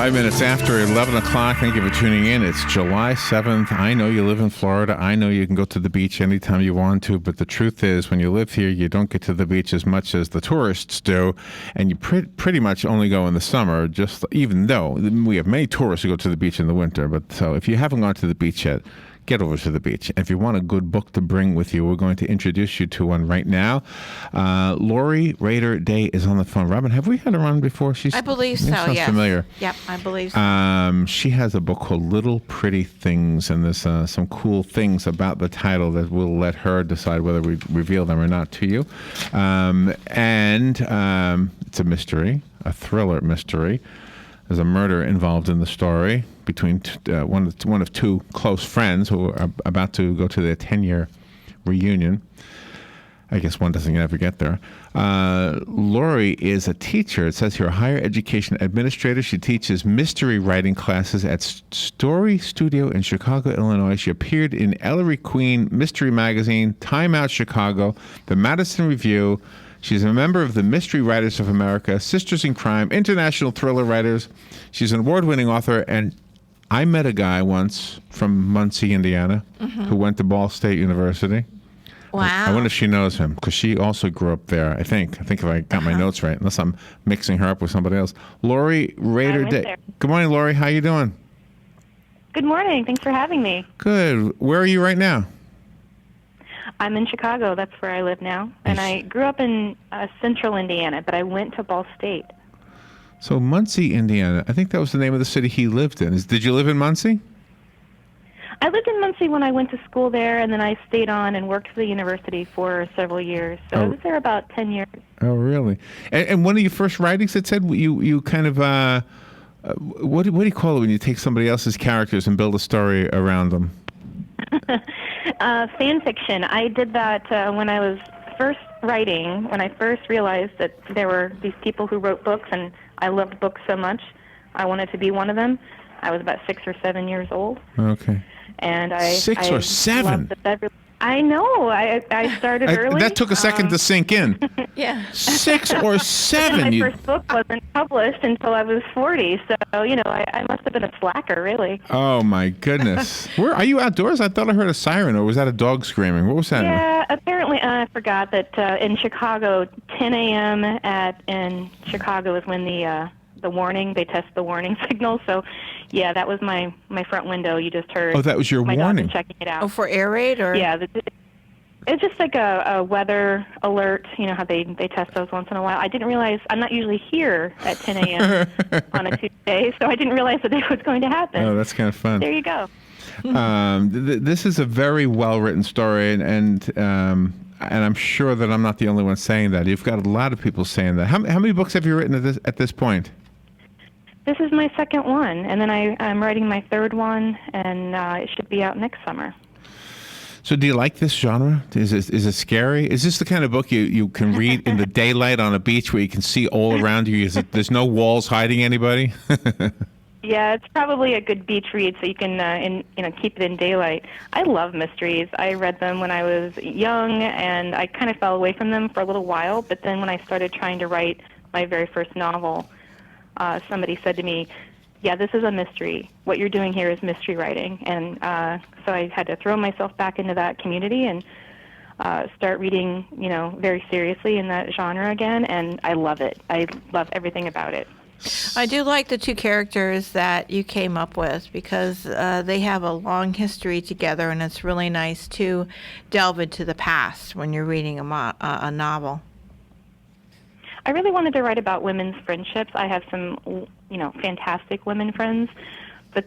5 minutes after 11 o'clock. Thank you for tuning in. It's July 7th. I know you live in Florida. I know you can go to the beach anytime you want to, but the truth is when you live here, you don't get to the beach as much as the tourists do, and you pretty much only go in the summer, just even though we have many tourists who go to the beach in the winter. But so if you haven't gone to the beach yet, get over to the beach. And if you want a good book to bring with you, we're going to introduce you to one right now. Rader Day is on the phone. Robin, have we had her on before? I believe so, sounds yes. familiar. Yep, I believe so. She has a book called Little Pretty Things, and there's some cool things about the title that we'll let her decide whether we reveal them or not to you. It's a mystery, a thriller mystery. There's a murder involved in the story between one of two close friends who are about to go to their 10-year reunion. I guess one doesn't ever get there. Lori is a teacher. It says here, a higher education administrator. She teaches mystery writing classes at Story Studio in Chicago, Illinois. She appeared in Ellery Queen Mystery Magazine, Time Out Chicago, the Madison Review. She's a member of the Mystery Writers of America, Sisters in Crime, International Thriller Writers. She's an award-winning author, and I met a guy once from Muncie, Indiana, who went to Ball State University. Wow. I wonder if she knows him, because she also grew up there, I think if I got my notes right, unless I'm mixing her up with somebody else. Lori Rader Day. Good morning, Lori. How you doing? Good morning. Thanks for having me. Good. Where are you right now? I'm in Chicago. That's where I live now. And I grew up in central Indiana, but I went to Ball State. So Muncie, Indiana. I think that was the name of the city he lived in. Did you live in Muncie? I lived in Muncie when I went to school there, and then I stayed on and worked for the university for several years. So I was there about 10 years. Oh, really? And one of your first writings, it said you kind of, what do you call it when you take somebody else's characters and build a story around them? Fan fiction. I did that when I was first writing, when I first realized that there were these people who wrote books, and I loved books so much, I wanted to be one of them. I was about 6 or 7 years old. Okay. And I 6 or 7? I know. I started early. That took a second to sink in. Yeah. 6 or 7. My first book wasn't published until I was 40, so, I must have been a slacker, really. Oh, my goodness. Where are you outdoors? I thought I heard a siren, or was that a dog screaming? What was that? Yeah, apparently I forgot that in Chicago, 10 a.m. in Chicago is when the warning, they test the warning signal, so yeah, that was my front window. You just heard. Oh, that was your warning. Dog checking it out. Oh, for air raid or? Yeah, it's just like a weather alert. You know how they test those once in a while. I didn't realize I'm not usually here at 10 a.m. on a Tuesday, so I didn't realize that it was going to happen. Oh, that's kind of fun. There you go. This is a very well written story, and I'm sure that I'm not the only one saying that. You've got a lot of people saying that. How many books have you written at this point? This is my second one, and then I'm writing my third one, and it should be out next summer. So do you like this genre? Is it scary? Is this the kind of book you can read in the daylight on a beach where you can see all around you? There's no walls hiding anybody? Yeah, it's probably a good beach read, so you can keep it in daylight. I love mysteries. I read them when I was young, and I kind of fell away from them for a little while, but then when I started trying to write my very first novel, somebody said to me, yeah, this is a mystery. What you're doing here is mystery writing. And so I had to throw myself back into that community and start reading, very seriously in that genre again, and I love it. I love everything about it. I do like the two characters that you came up with because they have a long history together, and it's really nice to delve into the past when you're reading a novel. I really wanted to write about women's friendships. I have some, fantastic women friends, but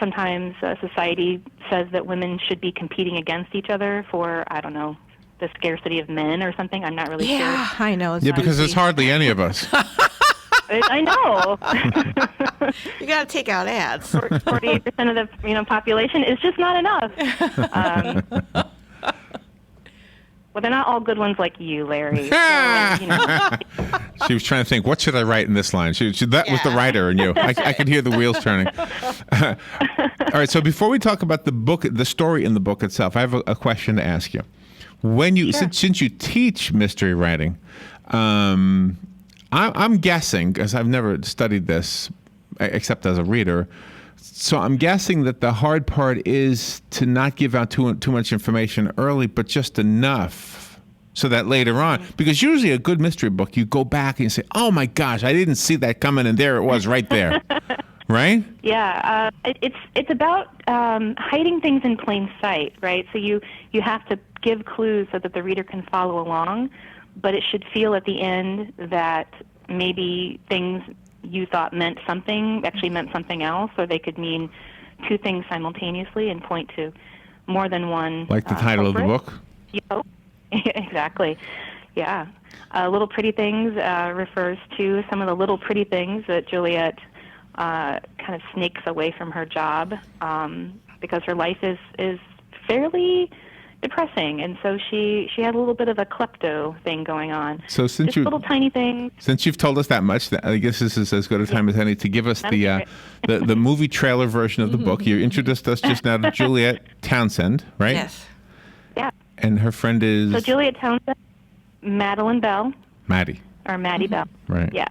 sometimes society says that women should be competing against each other for, I don't know, the scarcity of men or something. I'm not really sure. Yeah, I know. Yeah, because there's hardly any of us. I know. You got to take out ads. 48% of the population is just not enough. Well, they're not all good ones like you, Larry. So, She was trying to think, what should I write in this line? That was the writer in you. I could hear the wheels turning. All right, so before we talk about the story in the book itself, I have a question to ask you. Since you teach mystery writing, I'm guessing, because I've never studied this, except as a reader. So I'm guessing that the hard part is to not give out too much information early, but just enough so that later on, because usually a good mystery book, you go back and you say, oh my gosh, I didn't see that coming, and there it was right there. Right? Yeah, it's about hiding things in plain sight, right? So you have to give clues so that the reader can follow along, but it should feel at the end that maybe things you thought meant something actually meant something else, or they could mean two things simultaneously and point to more than one. Like the title culprit. of the book? Yep. Exactly. Yeah. Little Pretty Things refers to some of the little pretty things that Juliet kind of snakes away from her job because her life is fairly depressing, and so she has a little bit of a klepto thing going on. So since just little tiny things. Since you've told us that much, I guess this is as good a time as any to give us the movie trailer version of the book. You introduced us just now to Juliet Townsend, right? Yes. Yeah. And her friend is So Juliet Townsend, Madeline Bell. Maddie. Or Maddie Bell. Right. Yeah.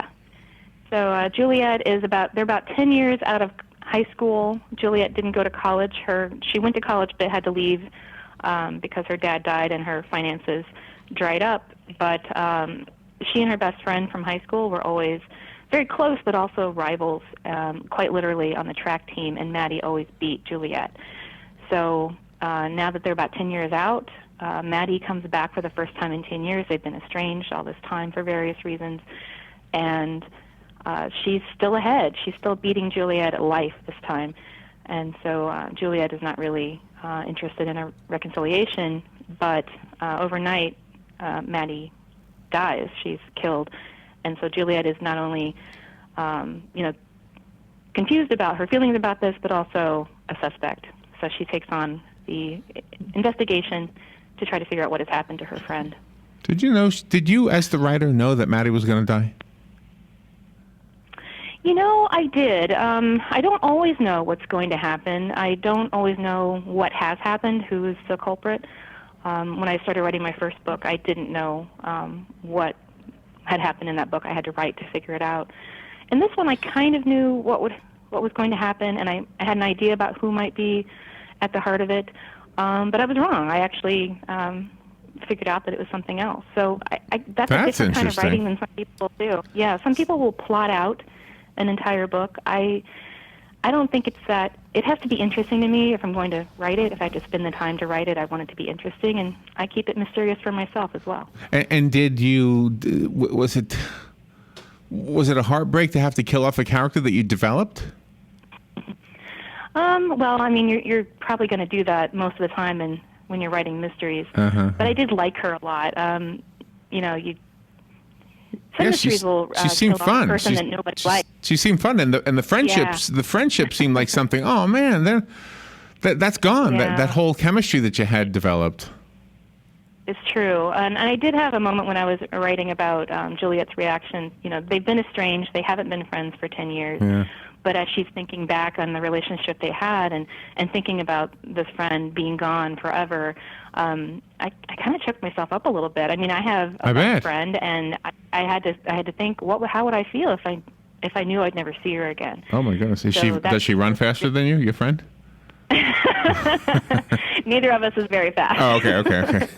So Juliet they're about 10 years out of high school. Juliet didn't go to college. She went to college but had to leave because her dad died and her finances dried up. But she and her best friend from high school were always very close, but also rivals, quite literally, on the track team, and Maddie always beat Juliet. So now that they're about 10 years out, Maddie comes back for the first time in 10 years. They've been estranged all this time for various reasons, and she's still ahead. She's still beating Juliet at life this time. And so Juliet is not really interested in a reconciliation, but overnight Maddie dies. She's killed. And so Juliet is not only confused about her feelings about this, but also a suspect. So she takes on the investigation to try to figure out what has happened to her friend. Did you, as the writer, know that Maddie was going to die? I did. I don't always know what's going to happen. I don't always know what has happened, who is the culprit. When I started writing my first book, I didn't know what had happened in that book. I had to write to figure it out. And this one, I kind of knew what was going to happen, and I had an idea about who might be at the heart of it. But I was wrong. I actually figured out that it was something else. So that's a different kind of writing than some people do. Yeah, some people will plot out an entire book. I don't think it's that. It has to be interesting to me if I'm going to write it. If I have to spend the time to write it, I want it to be interesting, and I keep it mysterious for myself as well. And did you? Was it a heartbreak to have to kill off a character that you developed? Well, I mean, you're probably going to do that most of the time, and when you're writing mysteries. But I did like her a lot. Mysteries will she seemed fun. Person that nobody likes. She seemed fun, and the friendships. Yeah. The friendship seemed like something. Oh man, that's gone. Yeah. That whole chemistry that you had developed. It's true, and I did have a moment when I was writing about Juliet's reaction. They've been estranged. They haven't been friends for 10 years. Yeah. But as she's thinking back on the relationship they had and thinking about this friend being gone forever, I kind of choked myself up a little bit. I mean, I have a best friend, and I had to think, how would I feel if I knew I'd never see her again? Oh my goodness! Does she run faster than you, your friend? Neither of us is very fast. Oh, okay.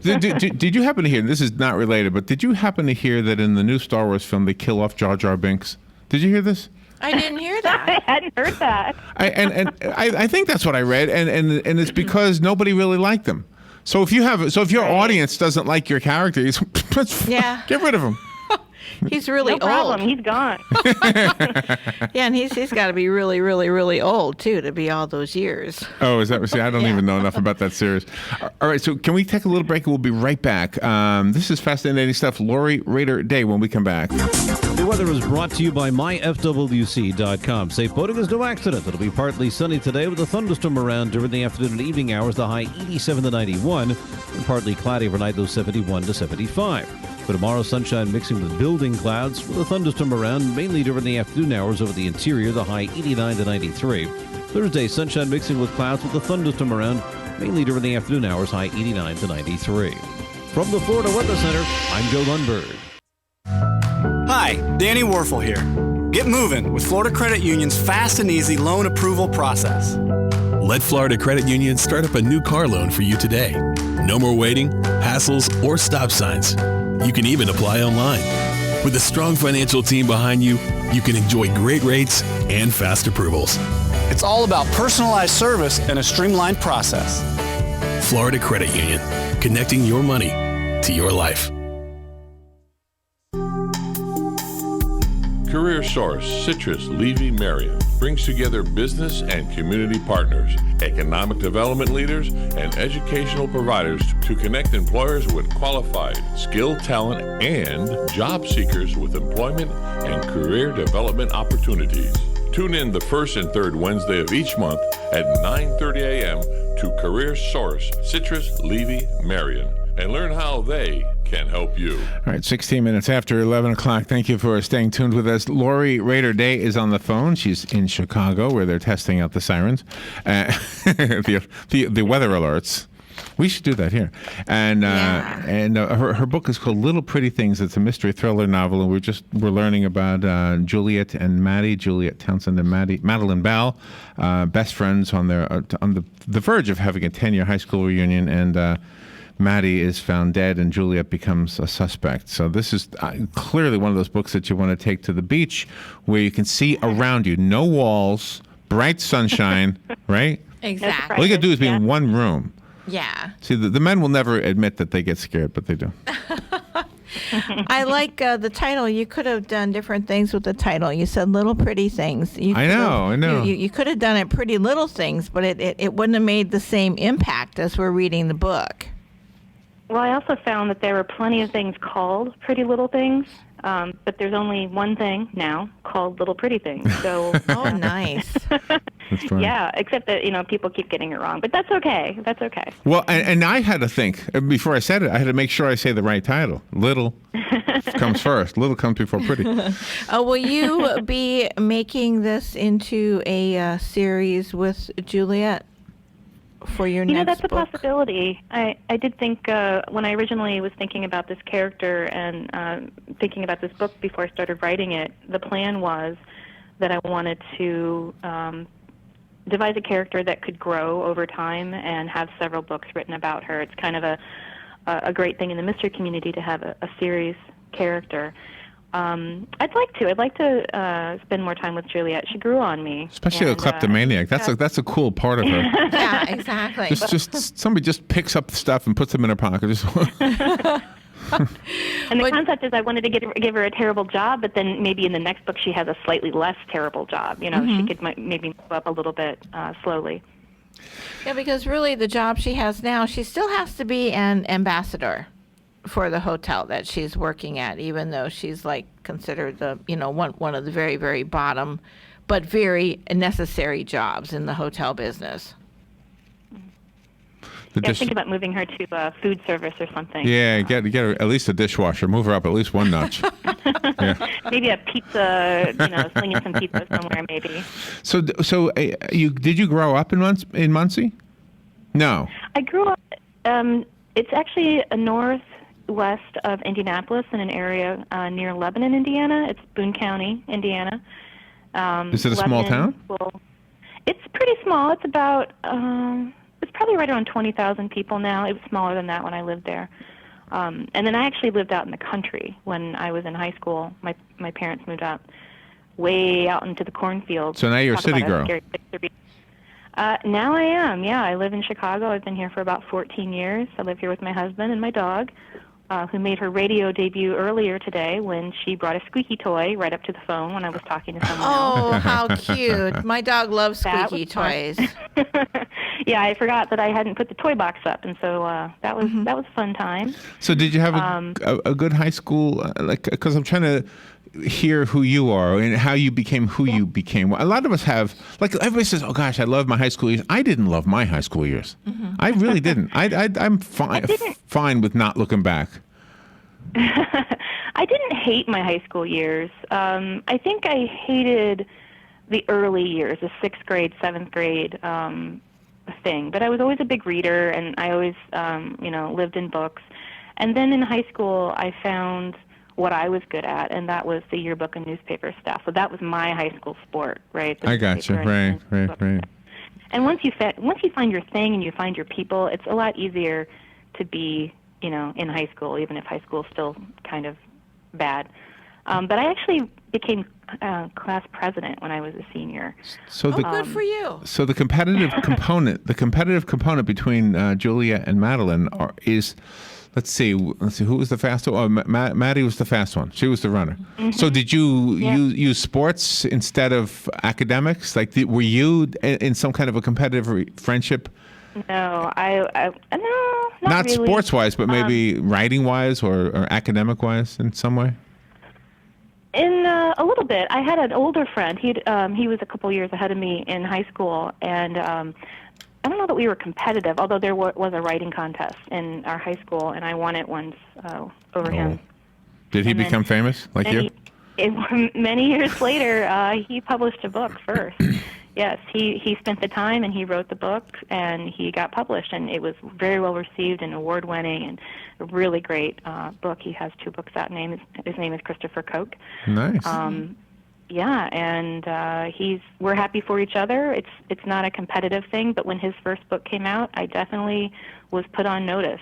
Did you happen to hear? This is not related, but did you happen to hear that in the new Star Wars film they kill off Jar Jar Binks? Did you hear this? I didn't hear that. I hadn't heard that. I think that's what I read, and it's because nobody really liked them. So if your audience doesn't like your character, get rid of him. He's really no problem. old. He's gone. Yeah, and he's got to be really, really, really old too to be all those years. Oh, is that? See, I don't even know enough about that series. All right, so can we take a little break? We'll be right back. This is fascinating stuff. Lori Rader Day when we come back. The weather is brought to you by myfwc.com. Safe boating is no accident. It'll be partly sunny today with a thunderstorm around during the afternoon and evening hours. The high 87 to 91, and partly cloudy overnight, low 71 to 75. For tomorrow, sunshine mixing with building clouds with a thunderstorm around mainly during the afternoon hours over the interior, the high 89 to 93. Thursday, sunshine mixing with clouds with a thunderstorm around mainly during the afternoon hours, high 89 to 93. From the Florida Weather Center, I'm Joe Lundberg. Hi, Danny Warfel here. Get moving with Florida Credit Union's fast and easy loan approval process. Let Florida Credit Union start up a new car loan for you today. No more waiting, hassles, or stop signs. You can even apply online. With a strong financial team behind you, you can enjoy great rates and fast approvals. It's all about personalized service and a streamlined process. Florida Credit Union, connecting your money to your life. Career Source, Citrus, Levy, Marion brings together business and community partners, economic development leaders, and educational providers to connect employers with qualified, skilled talent and job seekers with employment and career development opportunities. Tune in the first and third Wednesday of each month at 9:30 a.m. to Career Source, Citrus, Levy, Marion, and learn how they can help you. All right, 16 minutes after 11 o'clock. Thank you for staying tuned with us. Lori Rader Day is on the phone. She's in Chicago where they're testing out the sirens, the weather alerts. We should do that here. And her book is called Little Pretty Things. It's a mystery thriller novel, and we're learning about Juliet and Maddie, Juliet Townsend and Madeline Bell, best friends on the verge of having a 10-year high school reunion, and Maddie is found dead and Juliet becomes a suspect. So this is clearly one of those books that you want to take to the beach where you can see around you, no walls, bright sunshine, right? Exactly. All you got to do is be in one room. Yeah. See, the men will never admit that they get scared, but they do. I like the title. You could have done different things with the title. You said Little Pretty Things. I know. You could have done it Pretty Little Things, but it wouldn't have made the same impact as we're reading the book. Well, I also found that there were plenty of things called Pretty Little Things, but there's only one thing now called Little Pretty Things. So, oh, nice. That's right. Yeah, except that people keep getting it wrong, but that's okay. That's okay. Well, and I had to think before I said it. I had to make sure I say the right title. Little comes first. Little comes before pretty. Will you be making this into a series with Juliet? For your next that's a book? possibility. I did think when I originally was thinking about this character and thinking about this book before I started writing it, the plan was that I wanted to devise a character that could grow over time and have several books written about her. It's kind of a great thing in the mystery community to have a series character. I'd like to spend more time with Juliet. She grew on me, especially a kleptomaniac. That's a cool part of her. Yeah, exactly. Just somebody just picks up stuff and puts them in her pocket. And the concept is I wanted to give her a terrible job, but then maybe in the next book she has a slightly less terrible job. She could maybe move up a little bit slowly. Yeah, because really the job she has now, she still has to be an ambassador for the hotel that she's working at, even though she's considered the one of the very, very bottom but very necessary jobs in the hotel business. Think about moving her to food service or something. Yeah, get her at least a dishwasher. Move her up at least one notch. Yeah. Maybe a pizza, slinging some pizza somewhere, maybe. So did you grow up in Muncie? No. I grew up. It's actually northwest of Indianapolis in an area near Lebanon, Indiana. It's Boone County, Indiana. Is it a small town? It's pretty small. It's about. It's probably right around 20,000 people now. It was smaller than that when I lived there. And then I actually lived out in the country when I was in high school. My parents moved out way out into the cornfields. So now you're a city girl. Now I am, yeah. I live in Chicago. I've been here for about 14 years. I live here with my husband and my dog, who made her radio debut earlier today when she brought a squeaky toy right up to the phone when I was talking to someone else. Oh, how cute. My dog loves squeaky toys. Yeah, I forgot that I hadn't put the toy box up, and so that was a fun time. So did you have a good high school? Because I'm trying to hear who you are and how you became who you became. A lot of us have, everybody says, "Oh gosh, I love my high school years." I didn't love my high school years. Mm-hmm. I really didn't. I'm fine with not looking back. I didn't hate my high school years. I think I hated the early years, the 6th grade, 7th grade thing. But I was always a big reader, and I always, lived in books. And then in high school, I found what I was good at, and that was the yearbook and newspaper stuff. So that was my high school sport, right? The I got you. newspaper and Right. And once you find your thing and you find your people, it's a lot easier to be, in high school, even if high school is still kind of bad. But I actually became class president when I was a senior. So the Good for you. So the competitive component between Juliet and Madeline is, let's see, who was the fastest? Oh, Maddie was the fast one. She was the runner. Mm-hmm. So did you use sports instead of academics? Like, were you in some kind of a competitive friendship? No, no, Not really. sports-wise, but maybe writing-wise or academic-wise in some way? In a little bit. I had an older friend. He was a couple years ahead of me in high school, and I don't know that we were competitive, although there was a writing contest in our high school, and I won it once over him. Did he And then become famous like you? Many years later, he published a book first. Yes, he spent the time and he wrote the book and he got published, and it was very well received and award-winning and a really great book. He has 2 books out. His name is Christopher Koch. Nice. Yeah, and we're happy for each other. It's not a competitive thing, but when his first book came out, I definitely was put on notice.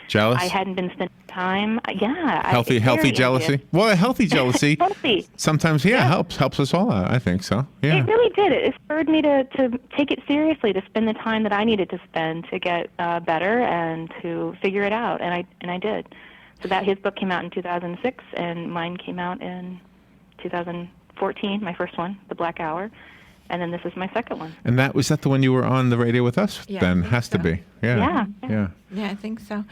Jealous? I hadn't been spending time. Yeah. Healthy very jealousy? envious. Well, a healthy jealousy Healthy. sometimes, helps us all out. I think so. Yeah. It really did. It spurred me to take it seriously, to spend the time that I needed to spend to get better and to figure it out, and I did. So that his book came out in 2006, and mine came out in 2014, my first one, The Black Hour, and then this is my second one. And was that the one you were on the radio with us? Yeah, Then I think has to so. be. Yeah. Yeah, I think so.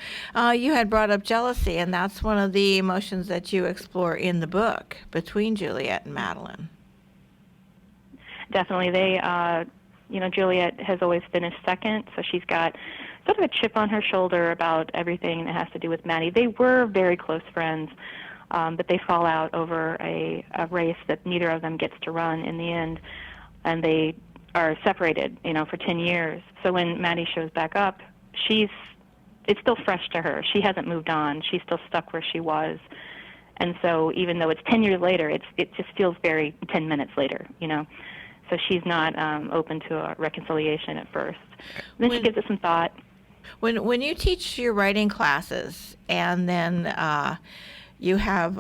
You had brought up jealousy, and that's one of the emotions that you explore in the book between Juliet and Madeline. Definitely. Juliet has always finished second, so she's got sort of a chip on her shoulder about everything that has to do with Maddie. They were very close friends, but they fall out over a race that neither of them gets to run in the end, and they are separated, for 10 years. So when Maddie shows back up, it's still fresh to her. She hasn't moved on. She's still stuck where she was. And so even though it's 10 years later, it just feels very 10 minutes later, So she's not open to a reconciliation at first. Then she gives it some thought. When you teach your writing classes, and then you have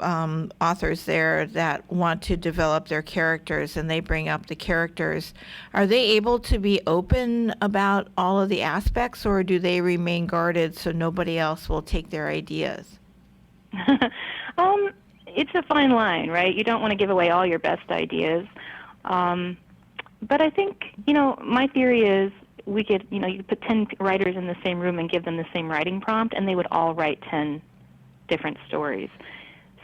authors there that want to develop their characters, and they bring up the characters, are they able to be open about all of the aspects, or do they remain guarded so nobody else will take their ideas? It's a fine line, right? You don't want to give away all your best ideas. But I think, my theory is we could, you could put 10 writers in the same room and give them the same writing prompt, and they would all write 10 different stories.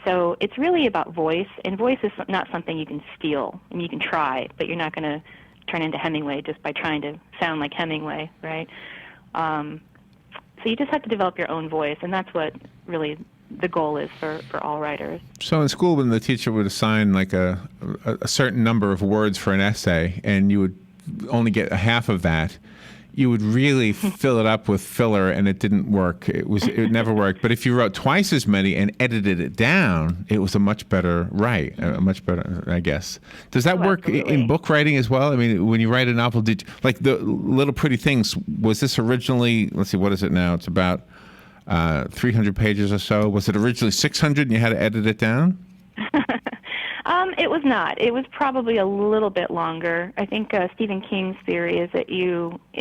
So it's really about voice, and voice is not something you can steal. I mean, you can try, but you're not going to turn into Hemingway just by trying to sound like Hemingway, right? So you just have to develop your own voice, and that's what really the goal is for all writers. So in school, when the teacher would assign like a certain number of words for an essay, and you would only get a half of that, you would really fill it up with filler, and it didn't work. It never worked. But if you wrote twice as many and edited it down, it was a much better write, much better, I guess. Does that work in book writing as well? I mean, when you write a novel, like the Little Pretty Things, was this originally, let's see, what is it now? It's about 300 pages or so. Was it originally 600 and you had to edit it down? It was not. It was probably a little bit longer. I think Stephen King's theory is that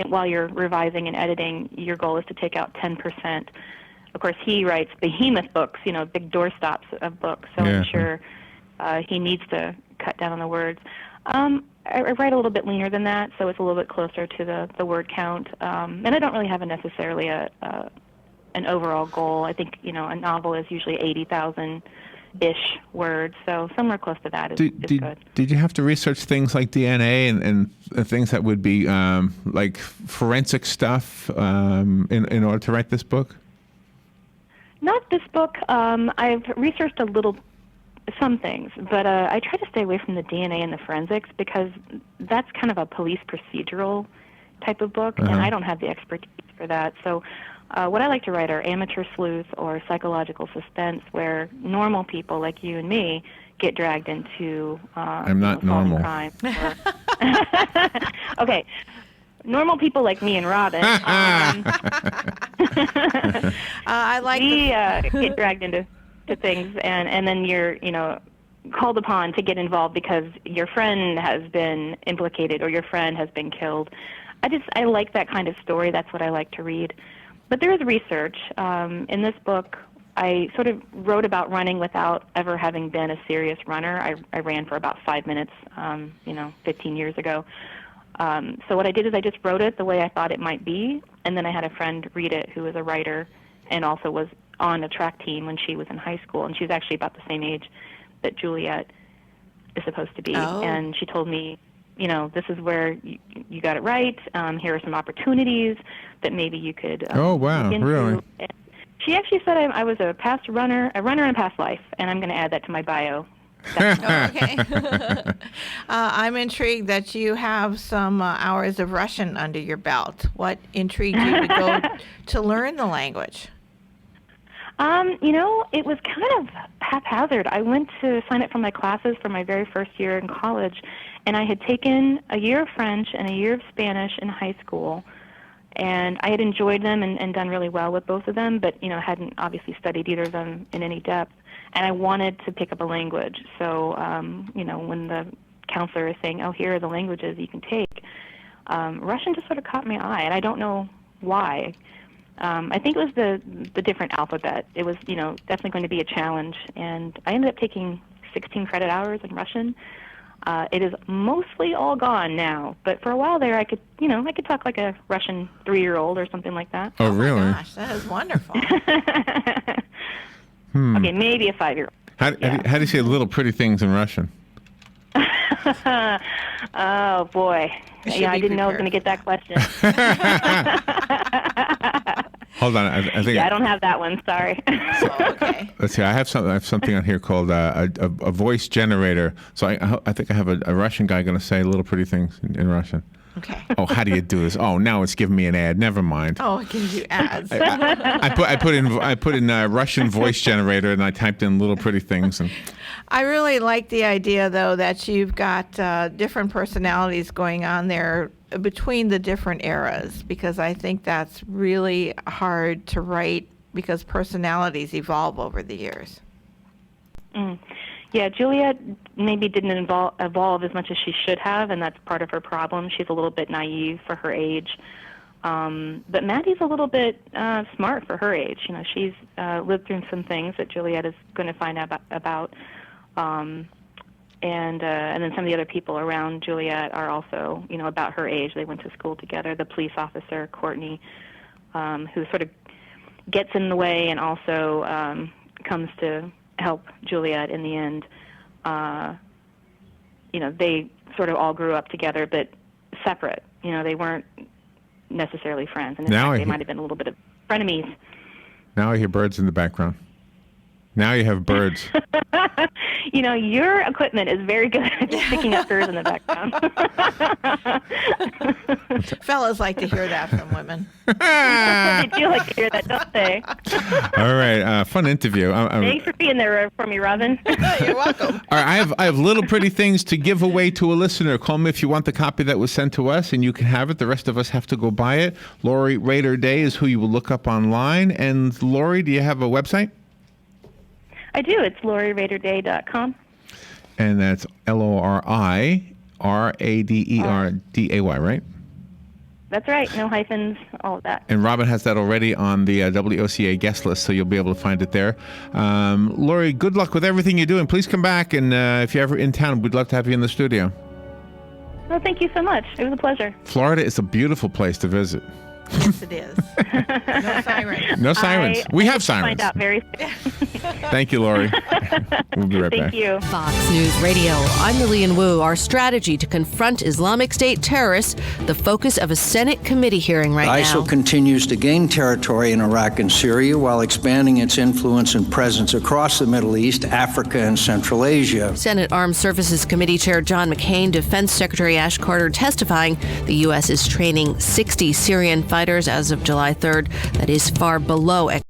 while you're revising and editing, your goal is to take out 10%. Of course, he writes behemoth books, big doorstops of books, so I'm sure he needs to cut down on the words. I write a little bit leaner than that, so it's a little bit closer to the word count. And I don't really have necessarily an overall goal. I think, a novel is usually 80,000-ish words, so somewhere close to that is good. Did you have to research things like DNA and things that would be like forensic stuff in order to write this book? Not this book. I've researched some things, but I try to stay away from the DNA and the forensics because that's kind of a police procedural type of book, and I don't have the expertise for that. So what I like to write are amateur sleuth or psychological suspense, where normal people like you and me get dragged into I'm not solving normal. crime. Okay, normal people like me and Robin. I like We get dragged into things, and then you're called upon to get involved because your friend has been implicated or your friend has been killed. I like that kind of story. That's what I like to read. But there is research. In this book, I sort of wrote about running without ever having been a serious runner. I ran for about 5 minutes, 15 years ago. So what I did is I just wrote it the way I thought it might be, and then I had a friend read it who was a writer and also was on a track team when she was in high school, and she was actually about the same age that Juliet is supposed to be. Oh. And she told me, this is where you got it right. Here are some opportunities that maybe you could Oh, wow, look into. really? And she actually said I was a runner in a past life, and I'm going to add that to my bio. Okay. I'm intrigued that you have some hours of Russian under your belt. What intrigued you to go to learn the language? It was kind of haphazard. I went to sign up for my classes for my very first year in college, and I had taken a year of French and a year of Spanish in high school, and I had enjoyed them and done really well with both of them, but, hadn't obviously studied either of them in any depth, and I wanted to pick up a language. So, when the counselor is saying, oh, here are the languages you can take, Russian just sort of caught my eye, and I don't know why. I think it was the different alphabet. It was, definitely going to be a challenge, and I ended up taking 16 credit hours in Russian. It is mostly all gone now, but for a while there, I could talk like a Russian 3-year-old or something like that. Oh, really? Gosh, that is wonderful. Okay, maybe a 5-year-old. How do you say little pretty things in Russian? Oh boy, should I be didn't know I was going to prepared. get that question. Hold on, I think. Yeah, I don't have that one. Sorry. Oh, okay. Let's see. I have something on here called a voice generator. So I think I have a Russian guy going to say little pretty things in Russian. Okay. Oh, how do you do this? Oh, now it's giving me an ad. Never mind. Oh, it gives you ads. I put in Russian voice generator and I typed in little pretty things and. I really like the idea, though, that you've got different personalities going on there between the different eras, because I think that's really hard to write because personalities evolve over the years. Yeah, Juliet maybe didn't evolve as much as she should have, and that's part of her problem. She's a little bit naive for her age. But Maddie's a little bit smart for her age. She's lived through some things that Juliet is going to find out about. And then some of the other people around Juliet are also, about her age. They went to school together. The police officer, Courtney, who sort of gets in the way and also comes to help Juliet in the end. They sort of all grew up together, but separate. They weren't necessarily friends. And in fact, they might have been a little bit of frenemies. Now I hear birds in the background. Now you have birds. Your equipment is very good at picking up birds in the background. Fellas like to hear that from women. They do like to hear that, don't they? All right, fun interview. Thanks for being there for me, Robin. You're welcome. All right, I have little pretty things to give away to a listener. Call me if you want the copy that was sent to us, and you can have it. The rest of us have to go buy it. Lori Rader Day is who you will look up online. And Lori, do you have a website? I do. It's LoriRaderDay.com. And that's LORIRADERDAY, right? That's right. No hyphens, all of that. And Robin has that already on the WOCA guest list, so you'll be able to find it there. Lori, good luck with everything you're doing. Please come back, and if you're ever in town, we'd love to have you in the studio. Well, thank you so much. It was a pleasure. Florida is a beautiful place to visit. Yes, it is. No sirens. No sirens. We have sirens. Find out very soon. Thank you, Lori. We'll be right back. Thank you. Fox News Radio. I'm Lillian Wu. Our strategy to confront Islamic State terrorists, the focus of a Senate committee hearing right now. ISIL continues to gain territory in Iraq and Syria while expanding its influence and presence across the Middle East, Africa, and Central Asia. Senate Armed Services Committee Chair John McCain, Defense Secretary Ash Carter testifying the U.S. is training 60 Syrian fighters providers as of July 3rd. That is far below